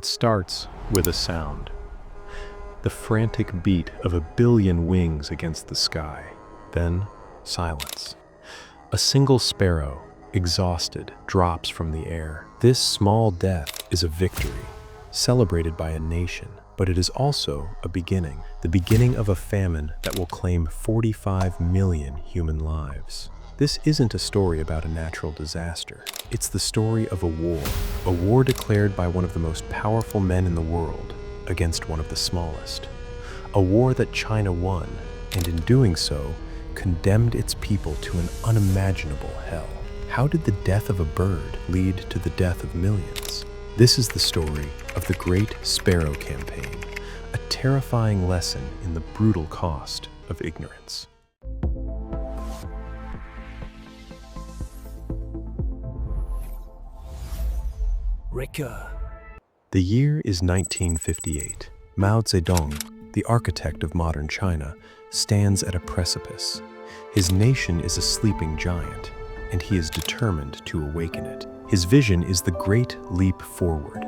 It starts with a sound. The frantic beat of a billion wings against the sky. Then, silence. A single sparrow, exhausted, drops from the air. This small death is a victory, celebrated by a nation, but it is also a beginning. The beginning of a famine that will claim 45 million human lives. This isn't a story about a natural disaster. It's the story of a war declared by one of the most powerful men in the world against one of the smallest. A war that China won, and in doing so, condemned its people to an unimaginable hell. How did the death of a bird lead to the death of millions? This is the story of the Great Sparrow Campaign, a terrifying lesson in the brutal cost of ignorance. The year is 1958. Mao Zedong, the architect of modern China, stands at a precipice. His nation is a sleeping giant, and he is determined to awaken it. His vision is the Great Leap Forward,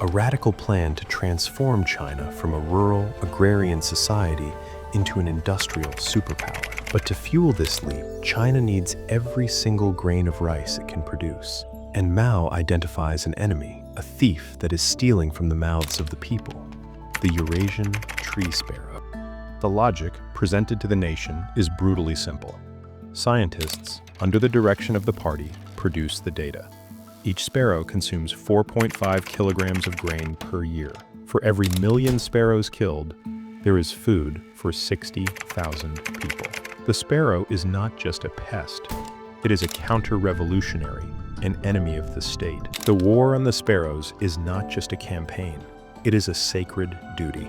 a radical plan to transform China from a rural, agrarian society into an industrial superpower. But to fuel this leap, China needs every single grain of rice it can produce. And Mao identifies an enemy, a thief that is stealing from the mouths of the people, the Eurasian tree sparrow. The logic presented to the nation is brutally simple. Scientists, under the direction of the party, produce the data. Each sparrow consumes 4.5 kilograms of grain per year. For every million sparrows killed, there is food for 60,000 people. The sparrow is not just a pest. It is a counter-revolutionary, an enemy of the state. The war on the sparrows is not just a campaign. It is a sacred duty.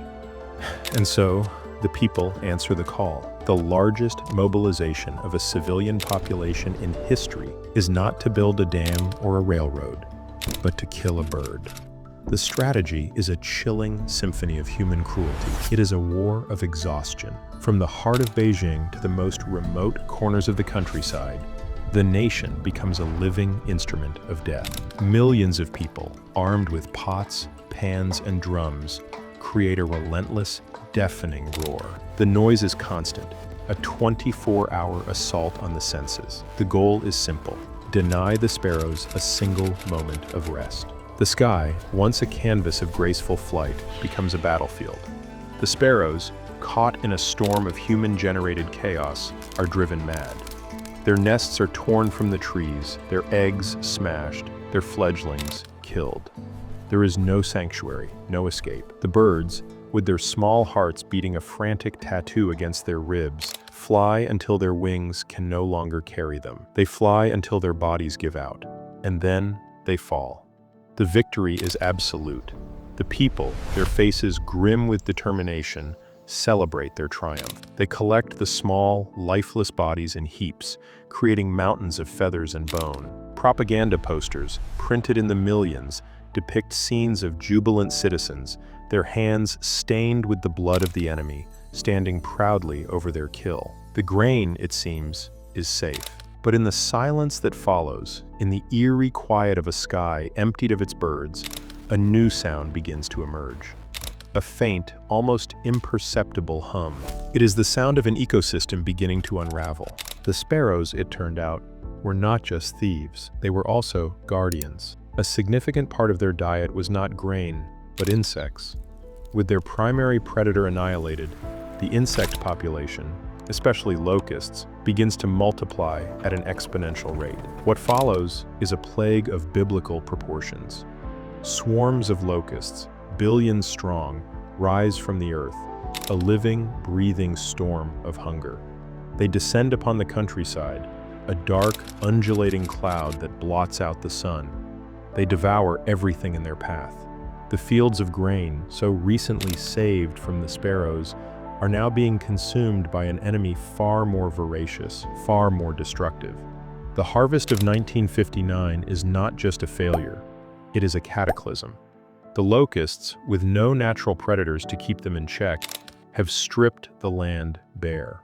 And so, the people answer the call. The largest mobilization of a civilian population in history is not to build a dam or a railroad, but to kill a bird. The strategy is a chilling symphony of human cruelty. It is a war of exhaustion. From the heart of Beijing to the most remote corners of the countryside, the nation becomes a living instrument of death. Millions of people, armed with pots, pans, and drums, create a relentless, deafening roar. The noise is constant, a 24-hour assault on the senses. The goal is simple: deny the sparrows a single moment of rest. The sky, once a canvas of graceful flight, becomes a battlefield. The sparrows, caught in a storm of human-generated chaos, are driven mad. Their nests are torn from the trees, their eggs smashed, their fledglings killed. There is no sanctuary, no escape. The birds, with their small hearts beating a frantic tattoo against their ribs, fly until their wings can no longer carry them. They fly until their bodies give out, and then they fall. The victory is absolute. The people, their faces grim with determination, celebrate their triumph. They collect the small, lifeless bodies in heaps, creating mountains of feathers and bone. Propaganda posters, printed in the millions, depict scenes of jubilant citizens, their hands stained with the blood of the enemy, standing proudly over their kill. The grain, it seems, is safe. But in the silence that follows, in the eerie quiet of a sky emptied of its birds, a new sound begins to emerge. A faint, almost imperceptible hum. It is the sound of an ecosystem beginning to unravel. The sparrows, it turned out, were not just thieves. They were also guardians. A significant part of their diet was not grain, but insects. With their primary predator annihilated, the insect population, especially locusts, begins to multiply at an exponential rate. What follows is a plague of biblical proportions. Swarms of locusts, billions strong, rise from the earth, a living, breathing storm of hunger. They descend upon the countryside, a dark, undulating cloud that blots out the sun. They devour everything in their path. The fields of grain, so recently saved from the sparrows, are now being consumed by an enemy far more voracious, far more destructive. The harvest of 1959 is not just a failure, it is a cataclysm. The locusts, with no natural predators to keep them in check, have stripped the land bare.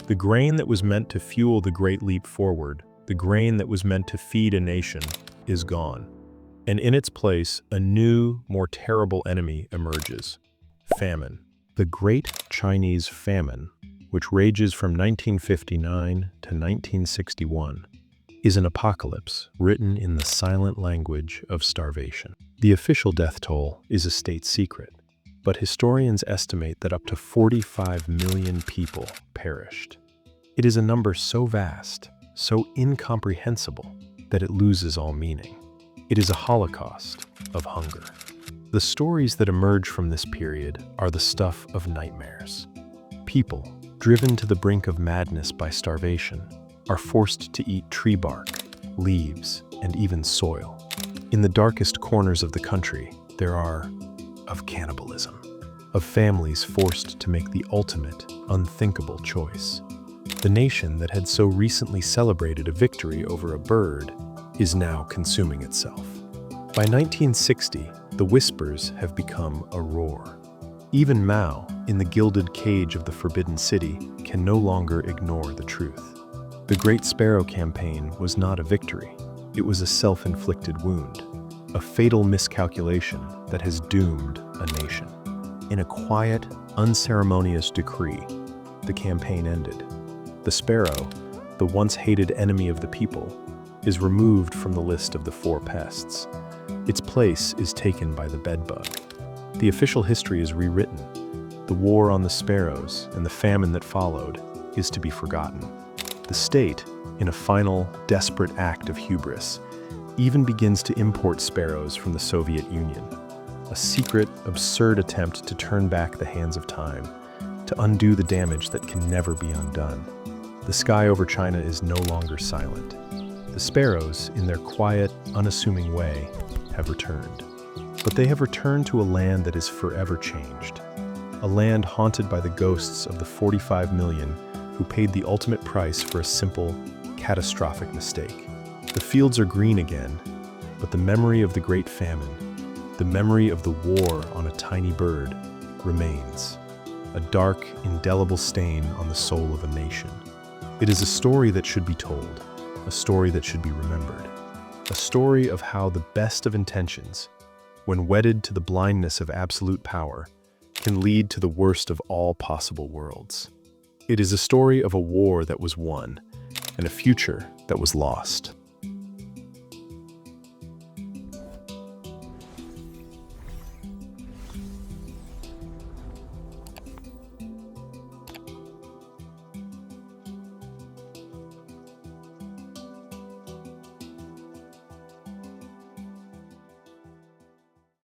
The grain that was meant to fuel the Great Leap Forward, the grain that was meant to feed a nation, is gone. And in its place, a new, more terrible enemy emerges: famine. The Great Chinese Famine, which rages from 1959 to 1961, is an apocalypse written in the silent language of starvation. The official death toll is a state secret, but historians estimate that up to 45 million people perished. It is a number so vast, so incomprehensible, that it loses all meaning. It is a holocaust of hunger. The stories that emerge from this period are the stuff of nightmares. People, driven to the brink of madness by starvation, are forced to eat tree bark, leaves, and even soil. In the darkest corners of the country, there are of cannibalism, of families forced to make the ultimate, unthinkable choice. The nation that had so recently celebrated a victory over a bird is now consuming itself. By 1960, the whispers have become a roar. Even Mao, in the gilded cage of the Forbidden City, can no longer ignore the truth. The Great Sparrow campaign was not a victory. It was a self-inflicted wound, a fatal miscalculation that has doomed a nation. In a quiet, unceremonious decree, the campaign ended. The sparrow, the once hated enemy of the people, is removed from the list of the 4 pests. Its place is taken by the bedbug. The official history is rewritten. The war on the sparrows and the famine that followed is to be forgotten. The state, in a final, desperate act of hubris, even begins to import sparrows from the Soviet Union. A secret, absurd attempt to turn back the hands of time, to undo the damage that can never be undone. The sky over China is no longer silent. The sparrows, in their quiet, unassuming way, have returned. But they have returned to a land that is forever changed. A land haunted by the ghosts of the 45 million who paid the ultimate price for a simple, catastrophic mistake. The fields are green again, but the memory of the Great Famine, the memory of the war on a tiny bird, remains. A dark, indelible stain on the soul of a nation. It is a story that should be told, a story that should be remembered. A story of how the best of intentions, when wedded to the blindness of absolute power, can lead to the worst of all possible worlds. It is a story of a war that was won and a future that was lost.